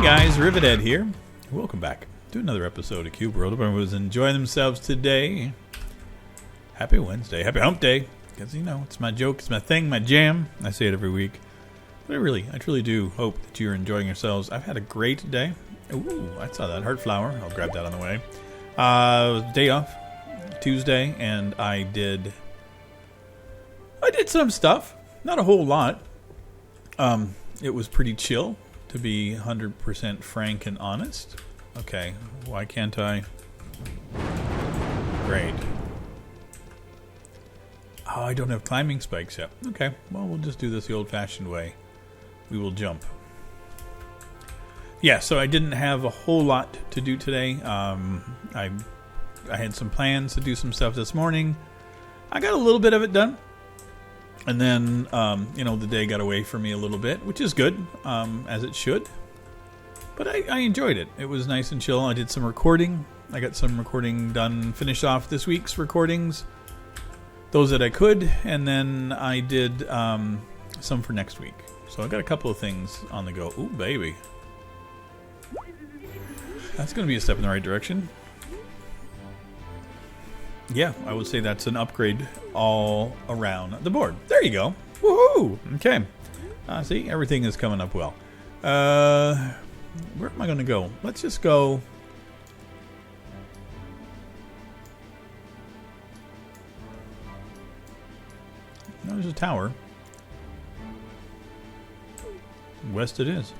guys, Rivet here. Welcome back to another episode of Cube World. Everyone was enjoying themselves today. Happy Wednesday, happy hump day. Because, you know, it's my joke, it's my thing, my jam. I say it every week. But I truly do hope that you're enjoying yourselves. I've had a great day. Ooh, I saw that heart flower. I'll grab that on the way. Day off, Tuesday, and I did some stuff. Not a whole lot. It was pretty chill, to be 100% frank and honest. Okay, why can't I? Great. Oh, I don't have climbing spikes yet. Okay, well, we'll just do this the old-fashioned way. We will jump. Yeah, so I didn't have a whole lot to do today. I had some plans to do some stuff this morning. I got a little bit of it done. And then, the day got away from me a little bit, which is good, as it should. But I enjoyed it. It was nice and chill. I did some recording. I got some recording done, finished off this week's recordings. Those that I could. And then I did some for next week. So I got a couple of things on the go. Ooh, baby. That's going to be a step in the right direction. Yeah, I would say that's an upgrade all around the board. There you go. Woohoo! Okay. See, everything is coming up well. Where am I going to go? Let's just go... No, there's a tower. West it is.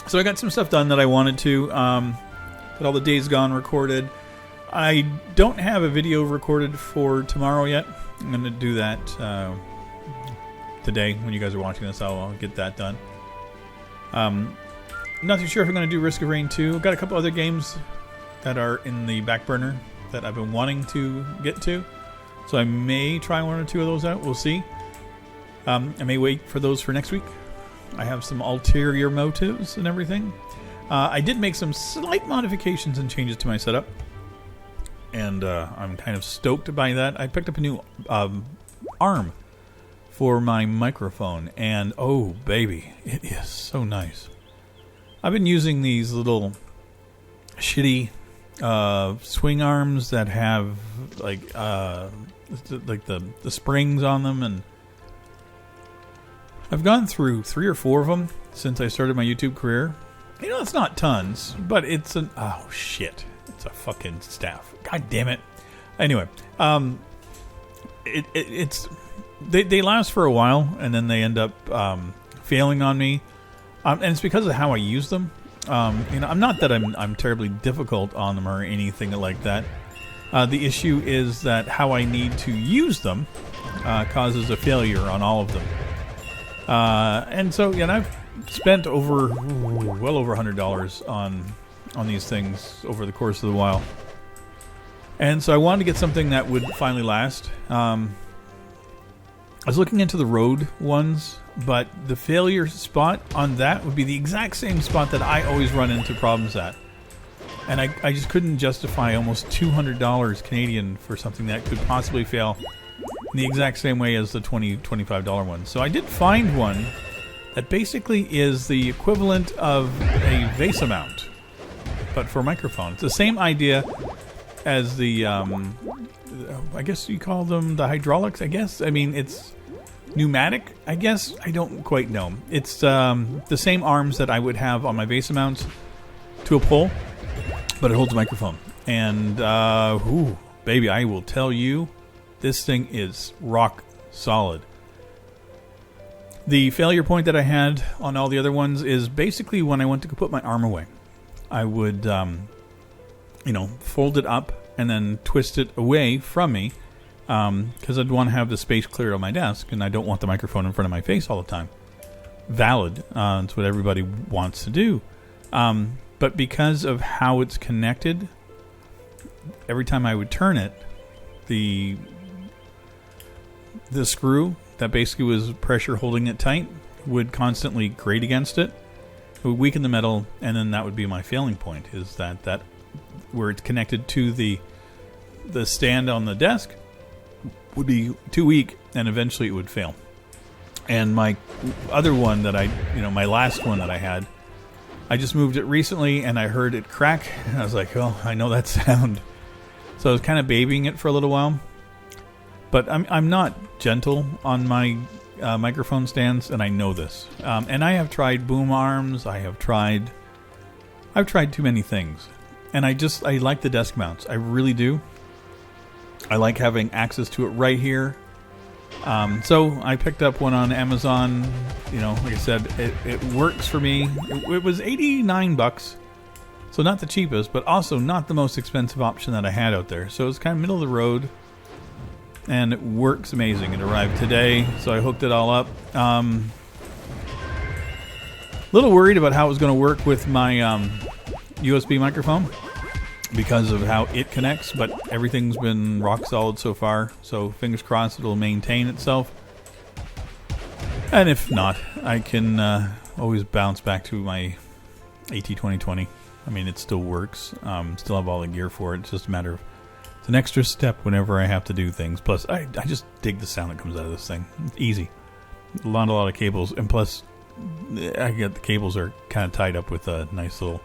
So I got some stuff done that I wanted to. Put all the Days Gone recorded. I don't have a video recorded for tomorrow yet. I'm going to do that today. When you guys are watching this, I'll get that done. I'm not too sure if I'm going to do Risk of Rain 2. I've got a couple other games that are in the back burner that I've been wanting to get to. So I may try one or two of those out. We'll see. I may wait for those for next week. I have some ulterior motives and everything. I did make some slight modifications and changes to my setup. And I'm kind of stoked by that. I picked up a new arm for my microphone. And, oh, baby, it is so nice. I've been using these little shitty swing arms that have, like the springs on them. And I've gone through 3 or 4 of them since I started my YouTube career. You know, it's not tons, but it's an... Oh, shit. It's a fucking staff. God damn it. Anyway, they last for a while, and then they end up failing on me. And it's because of how I use them. I'm not that I'm terribly difficult on them or anything like that. The issue is that how I need to use them causes a failure on all of them. And so, I've spent well over $100 on these things over the course of the while. And so I wanted to get something that would finally last. I was looking into the Rode ones, but the failure spot on that would be the exact same spot that I always run into problems at. And I just couldn't justify almost $200 Canadian for something that could possibly fail in the exact same way as the $25 one. So I did find one that basically is the equivalent of a VESA mount, but for microphone. It's the same idea as the, I guess you call them the hydraulics, I guess. I mean, it's pneumatic, I guess. I don't quite know. It's the same arms that I would have on my VESA mounts to a pole, but it holds a microphone. And, ooh, baby, I will tell you, this thing is rock solid. The failure point that I had on all the other ones is basically when I went to put my arm away. I would, fold it up and then twist it away from me because I'd want to have the space cleared on my desk, and I don't want the microphone in front of my face all the time. Valid. It's what everybody wants to do. But because of how it's connected, every time I would turn it, the screw that basically was pressure holding it tight would constantly grate against it. It would weaken the metal, and then that would be my failing point, is that where it's connected to the stand on the desk would be too weak, and eventually it would fail. And my other one that my last one that I had I just moved it recently, and I heard it crack. And I was like, oh, I know that sound. So I was kind of babying it for a little while. But I'm not gentle on my microphone stands, and I know this. And I have tried boom arms. I've tried too many things. And I like the desk mounts. I really do. I like having access to it right here. So I picked up one on Amazon. You know, like I said, it works for me. It was $89, so not the cheapest, but also not the most expensive option that I had out there. So it's kind of middle of the road, and it works amazing. It arrived today, so I hooked it all up. Little worried about how it was going to work with my USB microphone because of how it connects, but everything's been rock solid so far, so fingers crossed it'll maintain itself. And if not, I can always bounce back to my AT2020. I mean, it still works. Still have all the gear for it. It's just a matter of, it's an extra step whenever I have to do things. Plus, I just dig the sound that comes out of this thing. It's easy. A lot of cables, and plus, I get the cables are kind of tied up with a nice little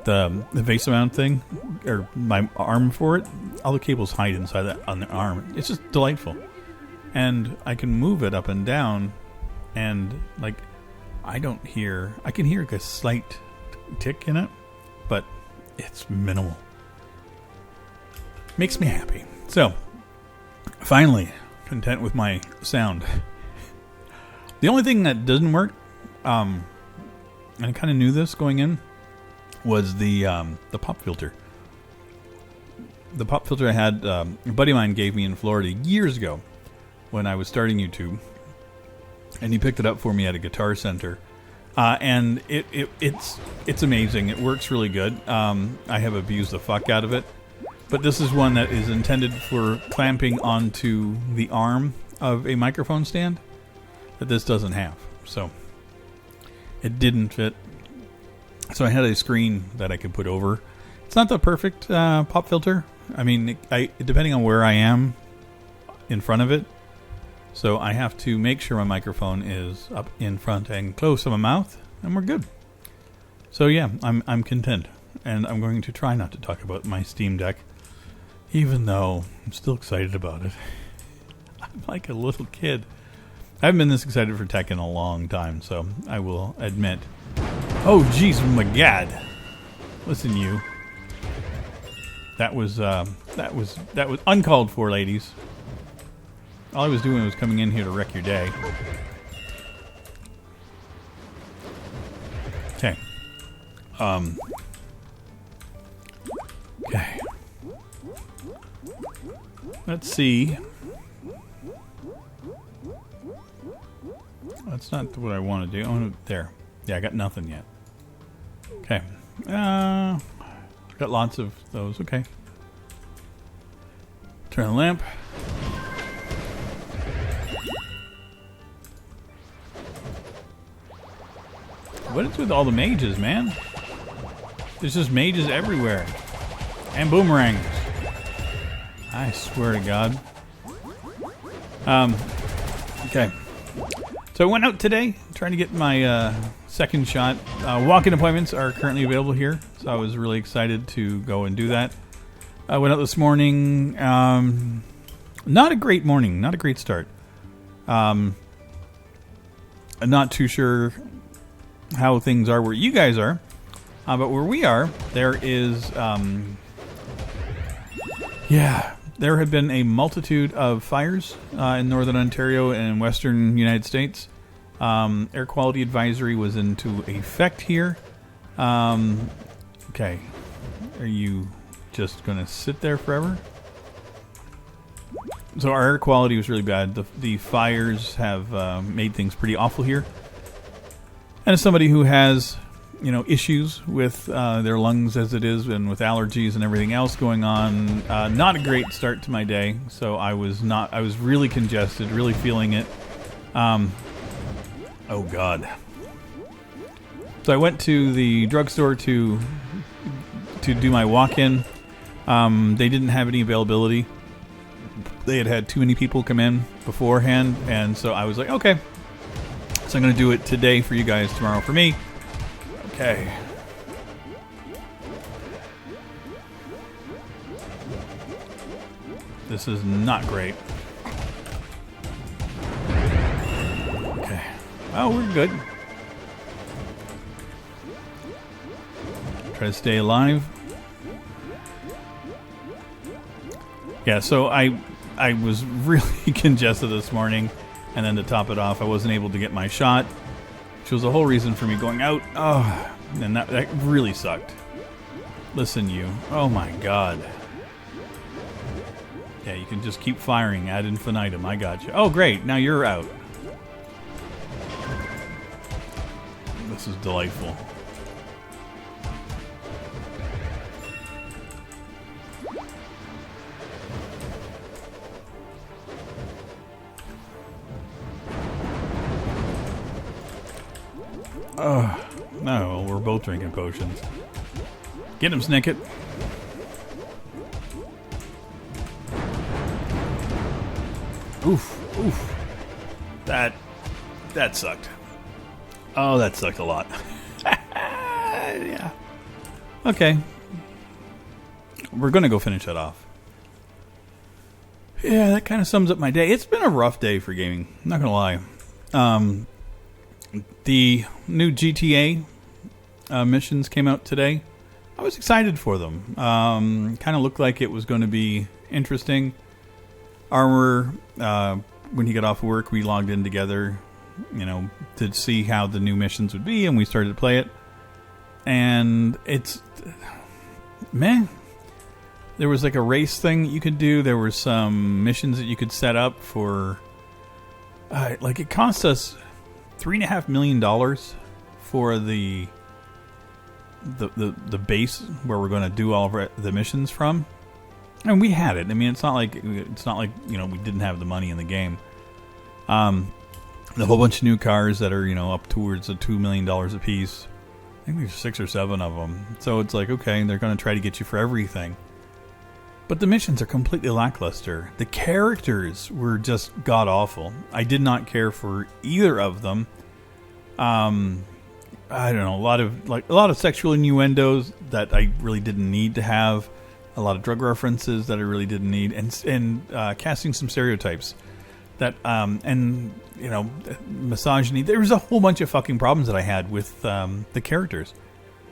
the face mount thing, or my arm for it. All the cables hide inside that on the arm. It's just delightful, and I can move it up and down, and like I can hear like a slight tick in it, but it's minimal. Makes me happy. So finally content with my sound. The only thing that doesn't work, and I kind of knew this going in, was the pop filter. The pop filter I had, a buddy of mine gave me in Florida years ago when I was starting YouTube, and he picked it up for me at a Guitar Center, and it's amazing. It works really good. I have abused the fuck out of it, but this is one that is intended for clamping onto the arm of a microphone stand that this doesn't have, so it didn't fit. So I had a screen that I could put over. It's not the perfect pop filter. I mean, depending on where I am in front of it. So I have to make sure my microphone is up in front and close to my mouth, and we're good. So yeah, I'm content, and I'm going to try not to talk about my Steam Deck, even though I'm still excited about it. I'm like a little kid. I haven't been this excited for tech in a long time, so I will admit. Oh, jeez, my God! Listen, you. That was uncalled for, ladies. All I was doing was coming in here to wreck your day. Okay. Okay. Let's see. That's not what I want to do. Oh, there. Yeah, I got nothing yet. Okay. Got lots of those. Okay. Turn the lamp. What is with all the mages, man? There's just mages everywhere. And boomerangs. I swear to God. Okay. So I went out today trying to get my second shot. Walk-in appointments are currently available here, so I was really excited to go and do that. I went out this morning. Not a great morning. Not a great start. I'm not too sure how things are where you guys are. But where we are, there is... there have been a multitude of fires in northern Ontario and western United States. Air quality advisory was into effect here. Okay. Are you just going to sit there forever? So our air quality was really bad. The fires have made things pretty awful here. And as somebody who has, issues with their lungs as it is, and with allergies and everything else going on, not a great start to my day. So I was really congested, really feeling it. Oh God. So I went to the drugstore to do my walk-in. They didn't have any availability. They had too many people come in beforehand, and so I was like, okay. So I'm going to do it today for you guys, tomorrow for me. Okay. Okay. This is not great. Okay. Oh, we're good. Try to stay alive. Yeah, so I was really congested this morning, and then to top it off, I wasn't able to get my shot, which was the whole reason for me going out. Oh, and that really sucked. Listen, you. Oh my god. Yeah, you can just keep firing ad infinitum. I got you. Oh, great. Now you're out. This is delightful. Oh, no, we're both drinking potions. Get him, Snicket. Oof, oof. That sucked. Oh, that sucked a lot. Yeah. Okay. We're gonna go finish that off. Yeah, that kind of sums up my day. It's been a rough day for gaming. I'm not gonna lie. The new GTA missions came out today. I was excited for them. Kind of looked like it was going to be interesting. Armor, when he got off work, we logged in together, you know, to see how the new missions would be, and we started to play it. And it's meh. There was like a race thing you could do. There were some missions that you could set up for. Like it cost us $3.5 million for the base where we're going to do all of the missions from, and we had it. I mean, it's not like you know we didn't have the money in the game. A whole bunch of new cars that are up towards the $2 million a piece. I think there's 6 or 7 of them. So it's like, okay, they're going to try to get you for everything. But the missions are completely lackluster. The characters were just god-awful. I did not care for either of them. I don't know, a lot of sexual innuendos that I really didn't need to have, a lot of drug references that I really didn't need, and casting some stereotypes that and misogyny. There was a whole bunch of fucking problems that I had with the characters.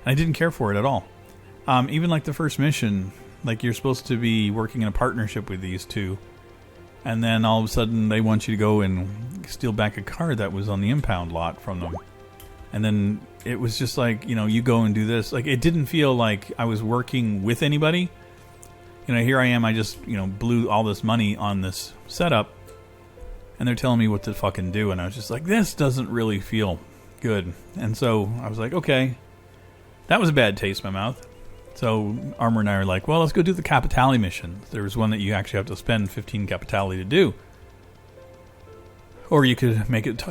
I didn't care for it at all. Even like the first mission. Like, you're supposed to be working in a partnership with these two, and then all of a sudden they want you to go and steal back a car that was on the impound lot from them. And then it was just like, you go and do this. Like, it didn't feel like I was working with anybody. Here I am, I just, blew all this money on this setup, and they're telling me what to fucking do, and I was just like, this doesn't really feel good. And so I was like, okay, that was a bad taste in my mouth. So Armor and I are like, well, let's go do the Capitali mission. There was one that you actually have to spend 15 Capitali to do. Or you could make it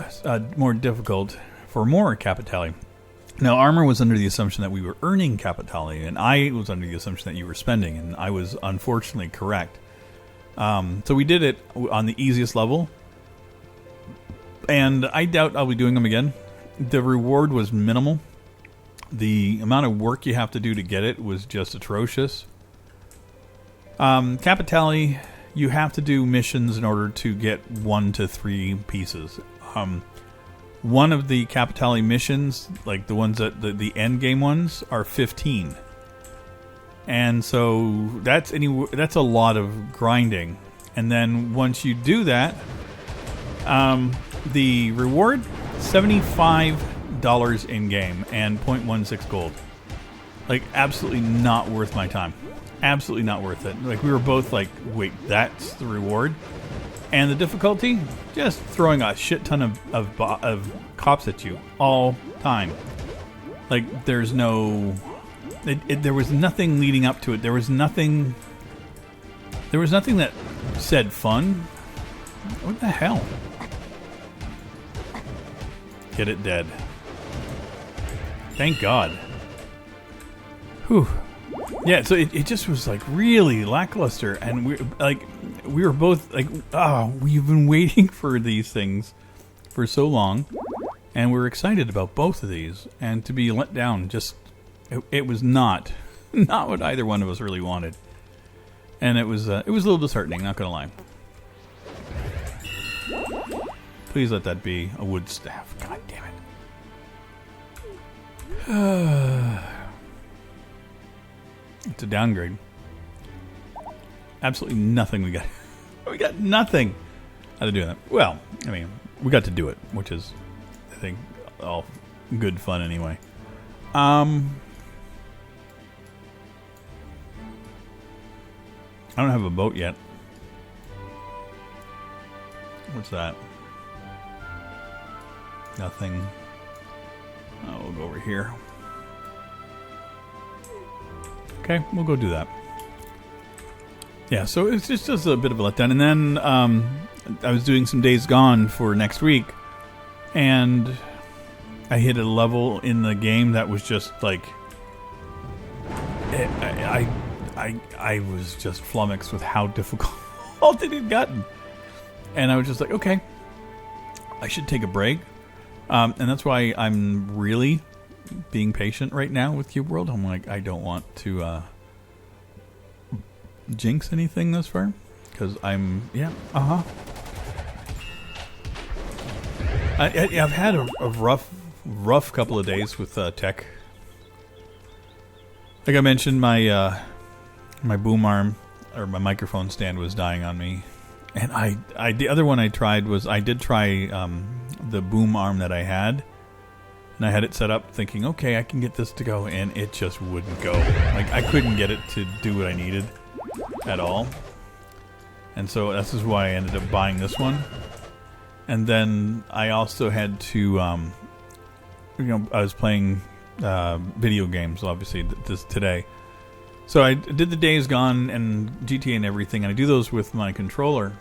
more difficult for more Capitali. Now, Armor was under the assumption that we were earning Capitali, and I was under the assumption that you were spending, and I was unfortunately correct. So we did it on the easiest level, and I doubt I'll be doing them again. The reward was minimal. The amount of work you have to do to get it was just atrocious. Capitali, you have to do missions in order to get 1 to 3 pieces. One of the Capitali missions, like the ones that the end game ones, are 15. And so that's a lot of grinding. And then once you do that, the reward, $75 in game and 0.16 gold. Like, absolutely not worth my time. Absolutely not worth it. Like, we were both like, wait, that's the reward? And the difficulty, just throwing a shit ton of cops at you all time. Like, there's no there was nothing leading up to it. There was nothing that said fun. What the hell? Get it dead. Thank God. Whew. Yeah, so it just was like really lackluster, and we were both like, oh, we've been waiting for these things for so long, And we were excited about both of these, and to be let down, just it was not what either one of us really wanted, and it was a little disheartening. Not gonna lie. Please let that be a wood staff. God damn it! It's a downgrade. Absolutely nothing we got. We got nothing out of doing that. Well, I mean, we got to do it, which is, I think, all good fun anyway. I don't have a boat yet. What's that? Nothing. Oh, we'll go over here. Okay, we'll go do that. Yeah, so it's just a bit of a letdown. And then I was doing some Days Gone for next week, and I hit a level in the game that was just like... I was just flummoxed with how difficult it had gotten. And I was just like, okay, I should take a break. And that's why I'm really being patient right now with Cube World. I'm like, I don't want to jinx anything this far. Because I'm, yeah, I've had a rough couple of days with tech. Like I mentioned, my boom arm, or my microphone stand, was dying on me. And the other one I tried was, I did try the boom arm that I had, and I had it set up thinking, okay, I can get this to go, and it just wouldn't go. Like, I couldn't get it to do what I needed at all. And so this is why I ended up buying this one. And then I also had to, I was playing video games, obviously, today. So I did the Days Gone and GTA and everything, and I do those with my controller.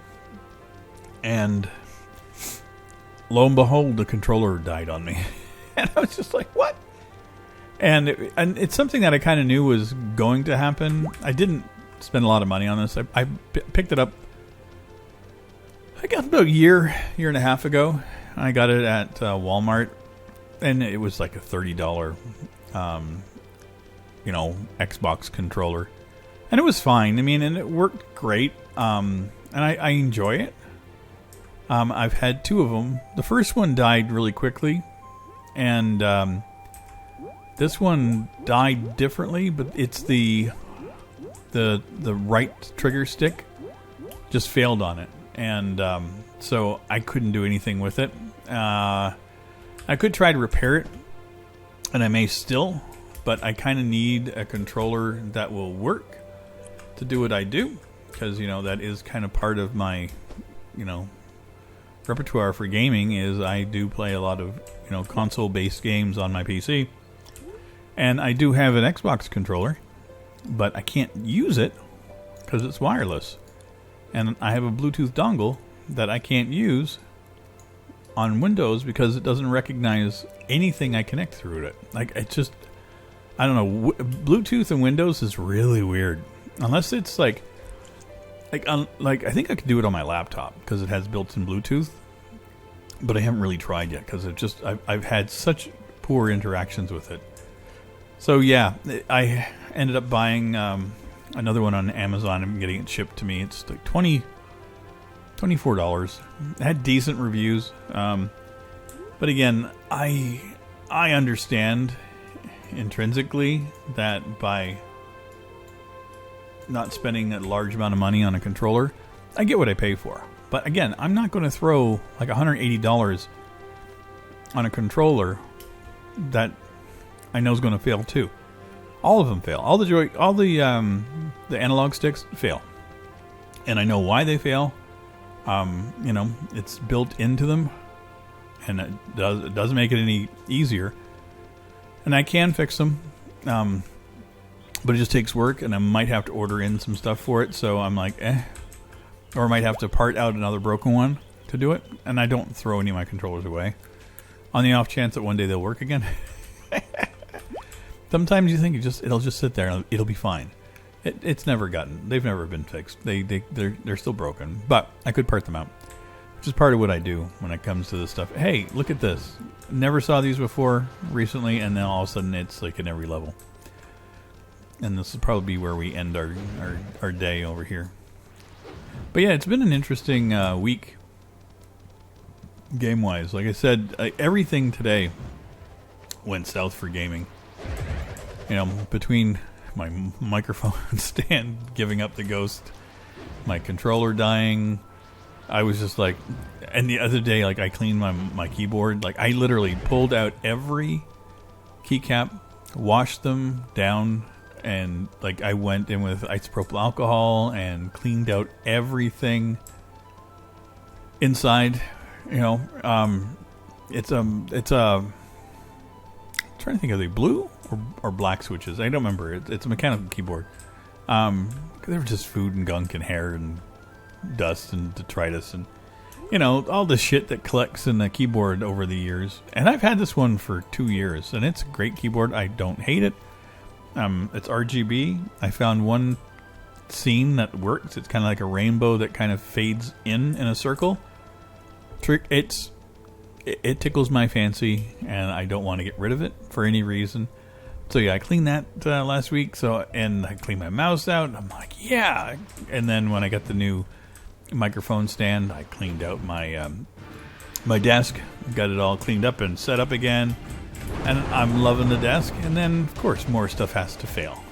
And lo and behold, the controller died on me. And I was just like, what? And it's something that I kind of knew was going to happen. I didn't spend a lot of money on this. I picked it up, I got about a year and a half ago. I got it at Walmart, and it was like a $30 Xbox controller, and it was fine. I mean, and it worked great, and I enjoy it. I've had two of them. The first one died really quickly, and this one died differently, but it's the right trigger stick just failed on it, and so I couldn't do anything with it. I could try to repair it, and I may still, but I kind of need a controller that will work to do what I do, because, that is kind of part of my, repertoire for gaming. Is I do play a lot of, console-based games on my PC, and I do have an Xbox controller, but I can't use it because it's wireless, and I have a Bluetooth dongle that I can't use on Windows because it doesn't recognize anything I connect through it. Like, it's just, I don't know. Bluetooth and Windows is really weird. Unless it's like I think I could do it on my laptop because it has built-in Bluetooth, but I haven't really tried yet because I've had such poor interactions with it. So yeah, I ended up buying another one on Amazon and getting it shipped to me. It's like $24. It had decent reviews, but again, I understand intrinsically that by not spending a large amount of money on a controller, I get what I pay for. But again, I'm not going to throw like $180 on a controller that I know is going to fail too. All of them fail. All the analog sticks fail, and I know why they fail. It's built into them, and it doesn't make it any easier. And I can fix them, but it just takes work, and I might have to order in some stuff for it. So I'm like, or I might have to part out another broken one to do it. And I don't throw any of my controllers away, on the off chance that one day they'll work again. Sometimes you think it'll just sit there and it'll be fine. They've never been fixed. They're still broken, but I could part them out, which is part of what I do when it comes to this stuff. Hey, look at this. Never saw these before recently, and then all of a sudden it's like in every level. And this will probably be where we end our day over here. But yeah, it's been an interesting week game-wise. Like I said, everything today went south for gaming. You know, between my microphone stand giving up the ghost, my controller dying, I was just like... And the other day, like, I cleaned my keyboard. Like, I literally pulled out every keycap, washed them down, and, like, I went in with isopropyl alcohol and cleaned out everything inside. You know, it's I'm trying to think, are they blue or black switches? I don't remember. It's a mechanical keyboard. They were just food and gunk and hair and dust and detritus and, you know, all the shit that collects in the keyboard over the years. And I've had this one for 2 years, and it's a great keyboard. I don't hate it. It's RGB. I found one scene that works. It's kind of like a rainbow that kind of fades in a circle. It tickles my fancy, and I don't want to get rid of it for any reason. So yeah, I cleaned that last week. And I cleaned my mouse out. I'm like, yeah. And then when I got the new microphone stand, I cleaned out my my desk, got it all cleaned up and set up again, and I'm loving the desk. And then of course more stuff has to fail.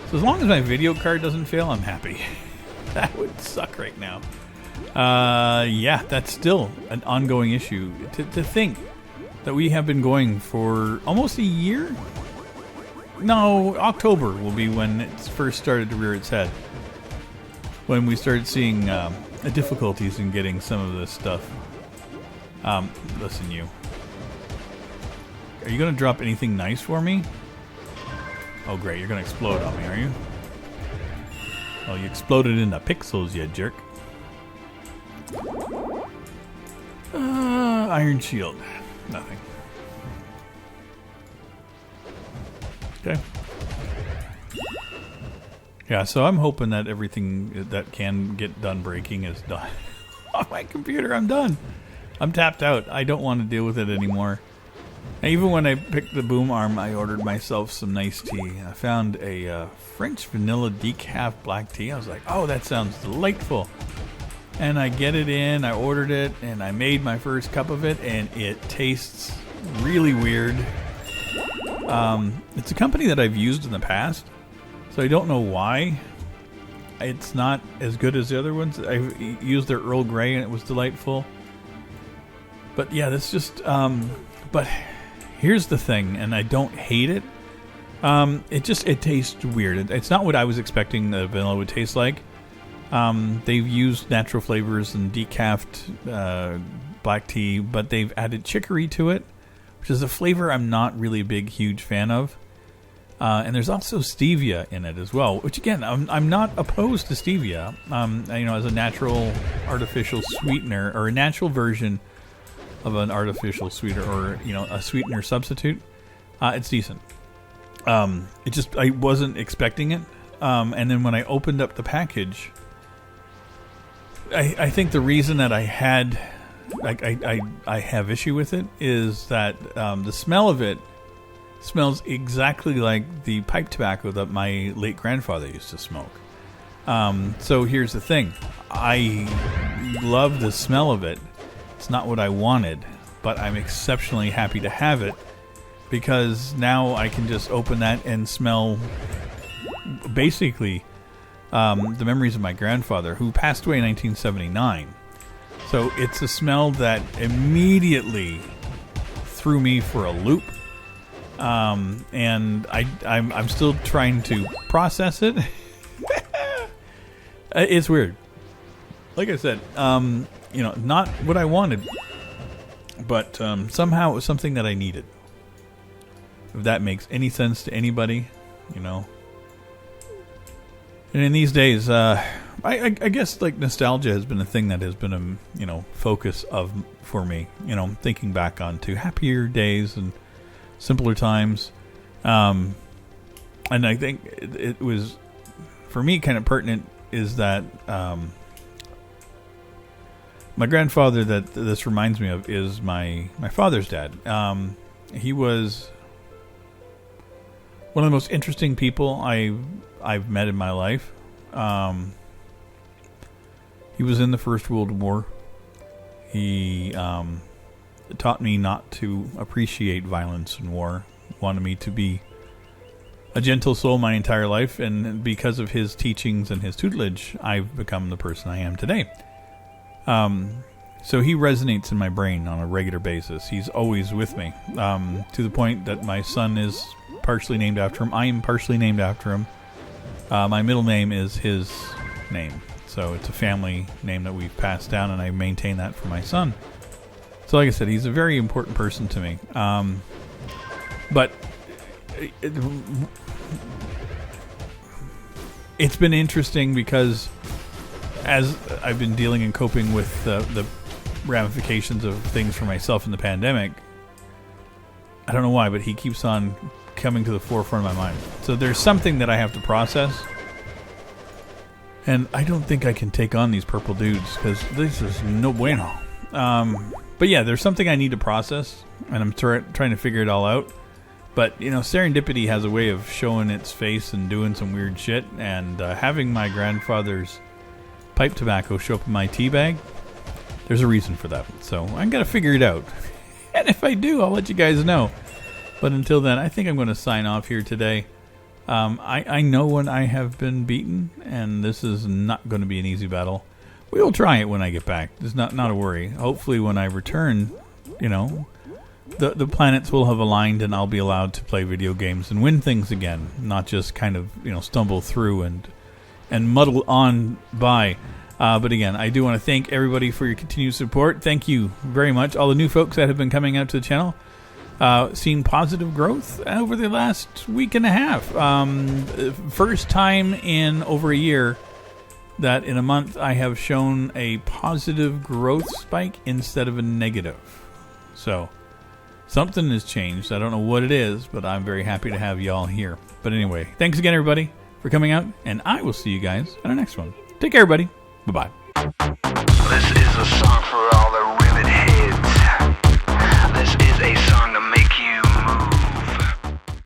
So as long as my video card doesn't fail, I'm happy. That would suck right now. Yeah, that's still an ongoing issue. To think that we have been going for almost a year. No, October will be when it first started to rear its head. When we started seeing the difficulties in getting some of this stuff. Listen, you. Are you going to drop anything nice for me? Oh, great. You're going to explode on me, are you? Oh, you exploded in the pixels, you jerk. Iron shield. Nothing. Okay. Yeah, so I'm hoping that everything that can get done breaking is done. On my computer, I'm done. I'm tapped out. I don't want to deal with it anymore. And even when I picked the boom arm, I ordered myself some nice tea. I found a French vanilla decaf black tea. I was like, oh, that sounds delightful. And I get it in, I ordered it, and I made my first cup of it, and it tastes really weird. It's a company that I've used in the past, so I don't know why it's not as good as the other ones. I've used their Earl Grey, and it was delightful. But yeah, this just... but here's the thing, and I don't hate it. It tastes weird. It's not what I was expecting the vanilla would taste like. They've used natural flavors and decafed black tea, but they've added chicory to it, which is a flavor I'm not really a big, huge fan of. And there's also stevia in it as well, which again, I'm not opposed to stevia. You know, as a natural artificial sweetener or a natural version of an artificial sweetener, or you know, a sweetener substitute, it's decent. I wasn't expecting it, and then when I opened up the package, I think the reason that I had, I have issue with it is that the smell of it smells exactly like the pipe tobacco that my late grandfather used to smoke. So here's the thing. I love the smell of it. It's not what I wanted, but I'm exceptionally happy to have it because now I can just open that and smell basically the memories of my grandfather, who passed away in 1979. So it's a smell that immediately threw me for a loop. And I'm still trying to process it. It's weird. Like I said, you know, not what I wanted, but somehow it was something that I needed. If that makes any sense to anybody, you know. And in these days, I guess like nostalgia has been a thing that has been a, you know, focus for me. You know, thinking back on to happier days and simpler times, and I think it was for me kind of pertinent is that My grandfather that this reminds me of is my father's dad. He was one of the most interesting people I've met in my life. He was in the First World War. He taught me not to appreciate violence and war. Wanted me to be a gentle soul my entire life, and because of his teachings and his tutelage, I've become the person I am today. So he resonates in my brain on a regular basis. He's always with me, to the point that my son is partially named after him. I am partially named after him. My middle name is his name, so it's a family name that we've passed down, and I maintain that for my son. So like I said, he's a very important person to me. But it's been interesting because as I've been dealing and coping with the ramifications of things for myself in the pandemic, I don't know why, but he keeps on coming to the forefront of my mind. So there's something that I have to process, and I don't think I can take on these purple dudes because this is no bueno. But yeah, there's something I need to process, and I'm trying to figure it all out. But, you know, serendipity has a way of showing its face and doing some weird shit, and having my grandfather's pipe tobacco show up in my tea bag, there's a reason for that. So I got to figure it out. And if I do, I'll let you guys know. But until then, I think I'm going to sign off here today. I know when I have been beaten, and this is not going to be an easy battle. We will try it when I get back. It's not a worry. Hopefully when I return, you know, the planets will have aligned and I'll be allowed to play video games and win things again, not just kind of, you know, stumble through and muddle on by. But again, I do want to thank everybody for your continued support. Thank you very much. All the new folks that have been coming out to the channel, seen positive growth over the last week and a half. First time in over a year that in a month I have shown a positive growth spike instead of a negative. So something has changed. I don't know what it is, but I'm very happy to have y'all here. But anyway, thanks again, everybody, for coming out, and I will see you guys in our next one. Take care, everybody. Bye-bye. This is a song for all the Rivet